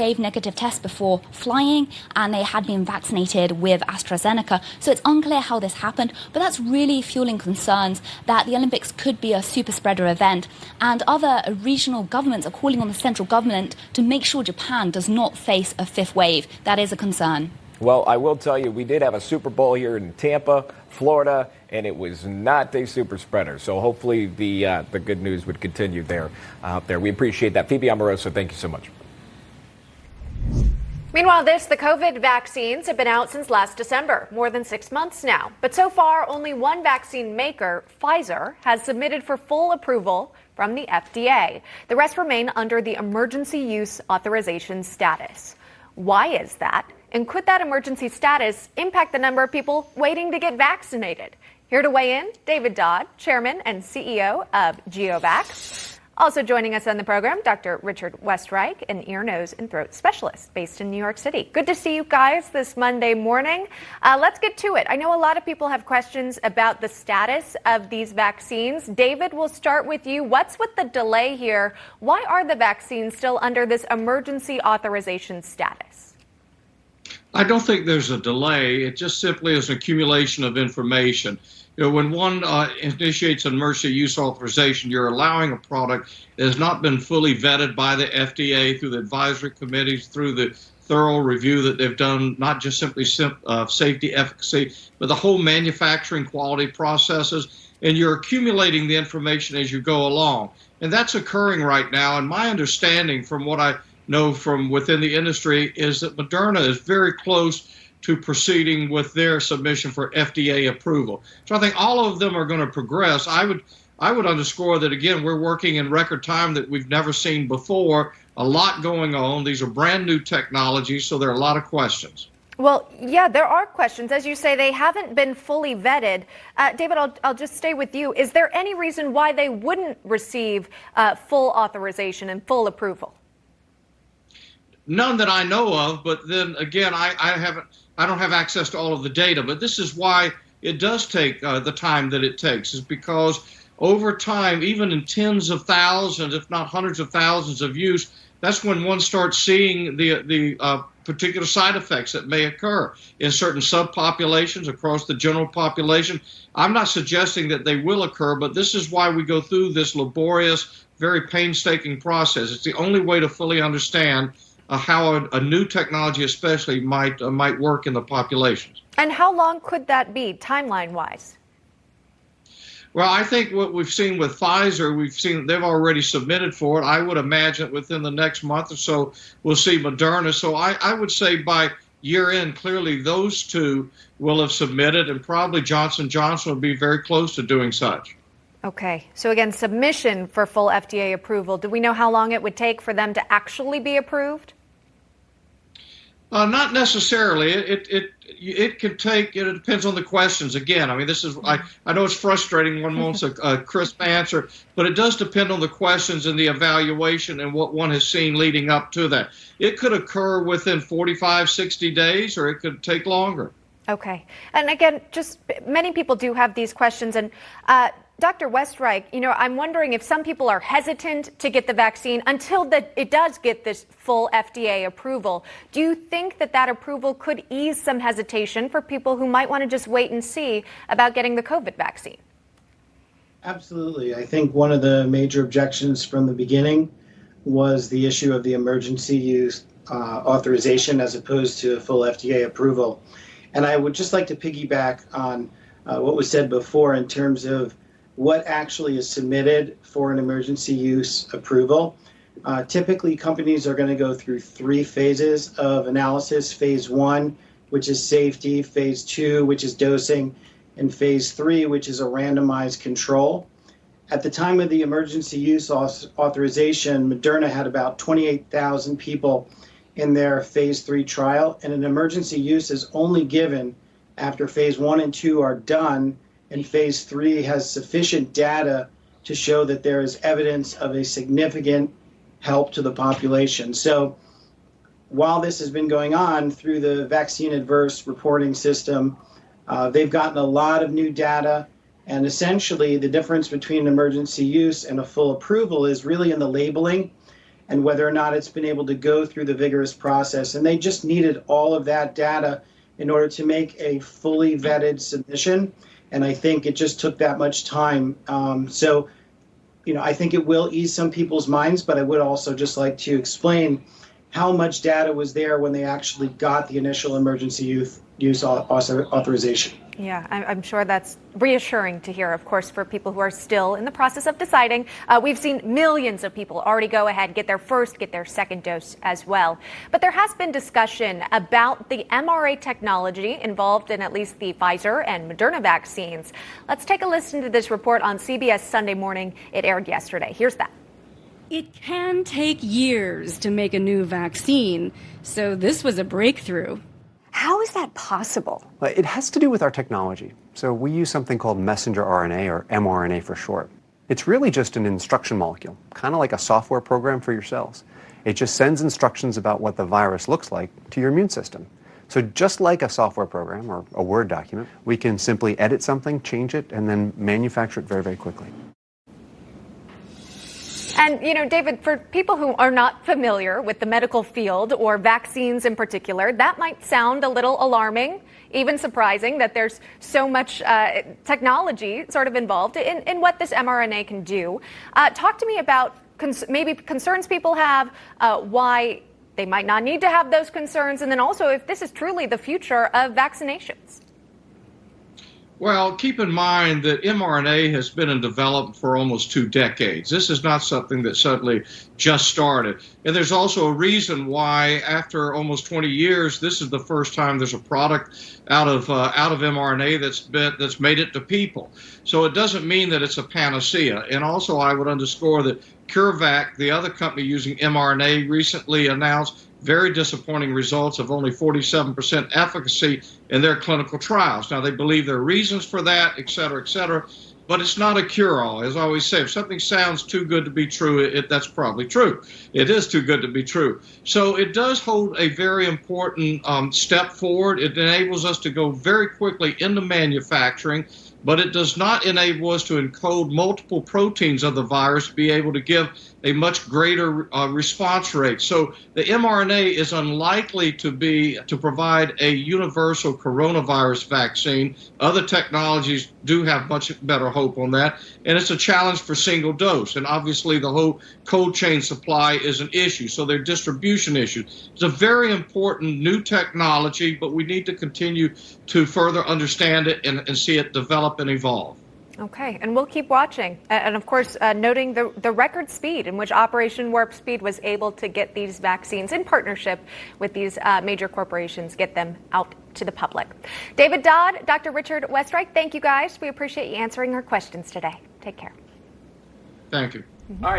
gave negative tests before flying, and they had been vaccinated with AstraZeneca. So it's unclear how this happened, but that's really fueling concerns that the Olympics could be a super spreader event. And other regional governments are calling on the central government to make sure Japan does not face a fifth wave. That is a concern. Well, I will tell you, we did have a Super Bowl here in Tampa, Florida, and it was not a super spreader. So hopefully the good news would continue out there. We appreciate that. Phoebe Amoroso, thank you so much. Meanwhile, the COVID vaccines have been out since last December, more than 6 months now. But so far, only one vaccine maker, Pfizer, has submitted for full approval from the FDA. The rest remain under the emergency use authorization status. Why is that? And could that emergency status impact the number of people waiting to get vaccinated? Here to weigh in, David Dodd, Chairman and CEO of GeoVax. Also joining us on the program, Dr. Richard Westreich, an ear, nose, and throat specialist based in New York City. Good to see you guys this Monday morning. Let's get to it. I know a lot of people have questions about the status of these vaccines. David, we'll start with you. What's with the delay here? Why are the vaccines still under this emergency authorization status? I don't think there's a delay. It just simply is an accumulation of information. You know, when one initiates an emergency use authorization, you're allowing a product that has not been fully vetted by the FDA through the advisory committees, through the thorough review that they've done, not just simply safety, efficacy, but the whole manufacturing quality processes. And you're accumulating the information as you go along. And that's occurring right now. And my understanding from what I know from within the industry is that Moderna is very close to proceeding with their submission for FDA approval. So I think all of them are going to progress. I would underscore that, again, we're working in record time that we've never seen before. A lot going on. These are brand new technologies, so there are a lot of questions. Well, yeah, there are questions. As you say, they haven't been fully vetted. David, I'll just stay with you. Is there any reason why they wouldn't receive full authorization and full approval? None that I know of, but then again, I don't have access to all of the data. But this is why it does take the time that it takes, is because over time, even in tens of thousands, if not hundreds of thousands of use, that's when one starts seeing the particular side effects that may occur in certain subpopulations across the general population. I'm not suggesting that they will occur, but this is why we go through this laborious, very painstaking process. It's the only way to fully understand how a new technology especially might work in the populations. And how long could that be, timeline-wise? Well, I think what we've seen with Pfizer, they've already submitted for it. I would imagine within the next month or so, we'll see Moderna. So I would say by year end, clearly those two will have submitted, and probably Johnson & Johnson will be very close to doing such. Okay. So again, submission for full FDA approval. Do we know how long it would take for them to actually be approved? Not necessarily. It could take. It depends on the questions. Again, I mean, this is. I know it's frustrating. One wants a crisp answer, but it does depend on the questions and the evaluation and what one has seen leading up to that. It could occur within 45, 60 days, or it could take longer. Okay. And again, just many people do have these questions, and Dr. Westreich, I'm wondering if some people are hesitant to get the vaccine until it does get this full FDA approval. Do you think that approval could ease some hesitation for people who might want to just wait and see about getting the COVID vaccine? Absolutely. I think one of the major objections from the beginning was the issue of the emergency use authorization as opposed to full FDA approval. And I would just like to piggyback on what was said before in terms of what actually is submitted for an emergency use approval. Typically, companies are going to go through 3 phases of analysis. Phase 1, which is safety, phase 2, which is dosing, and phase 3, which is a randomized control. At the time of the emergency use authorization, Moderna had about 28,000 people in their phase 3 trial, and an emergency use is only given after phase 1 and 2 are done, and phase 3 has sufficient data to show that there is evidence of a significant help to the population. So while this has been going on through the vaccine adverse reporting system, they've gotten a lot of new data, and essentially the difference between emergency use and a full approval is really in the labeling and whether or not it's been able to go through the vigorous process. And they just needed all of that data in order to make a fully vetted submission. And I think it just took that much time. I think it will ease some people's minds, but I would also just like to explain how much data was there when they actually got the initial emergency use authorization. Yeah, I'm sure that's reassuring to hear, of course, for people who are still in the process of deciding. We've seen millions of people already go ahead, get their first, get their second dose as well. But there has been discussion about the mRNA technology involved in at least the Pfizer and Moderna vaccines. Let's take a listen to this report on CBS Sunday Morning. It aired yesterday. Here's that. It can take years to make a new vaccine, so this was a breakthrough. How is that possible? It has to do with our technology. So we use something called messenger RNA, or mRNA for short. It's really just an instruction molecule, kind of like a software program for your cells. It just sends instructions about what the virus looks like to your immune system. So just like a software program or a Word document, we can simply edit something, change it, and then manufacture it very, very quickly. And, David, for people who are not familiar with the medical field or vaccines in particular, that might sound a little alarming, even surprising that there's so much technology sort of involved in what this mRNA can do. Talk to me about maybe concerns people have, why they might not need to have those concerns, and then also if this is truly the future of vaccinations. Well, keep in mind that mRNA has been in development for almost 2 decades. This is not something that suddenly just started. And there's also a reason why, after almost 20 years, this is the first time there's a product out of mRNA that's made it to people. So it doesn't mean that it's a panacea. And also, I would underscore that CureVac, the other company using mRNA, recently announced very disappointing results of only 47% efficacy in their clinical trials. Now, they believe there are reasons for that, et cetera, but it's not a cure-all. As I always say, if something sounds too good to be true, that's probably true. It is too good to be true. So it does hold a very important step forward. It enables us to go very quickly into manufacturing, but it does not enable us to encode multiple proteins of the virus to be able to give a much greater response rate. So the mRNA is unlikely to provide a universal coronavirus vaccine. Other technologies do have much better hope on that, and it's a challenge for single dose. And obviously the whole cold chain supply is an issue, so there are distribution issues. It's a very important new technology, but we need to continue to further understand it and see it develop and evolve. Okay, and we'll keep watching. And of course, noting the record speed in which Operation Warp Speed was able to get these vaccines in partnership with these major corporations, get them out to the public. David Dodd, Dr. Richard Westreich, thank you guys. We appreciate you answering our questions today. Take care. Thank you. All right.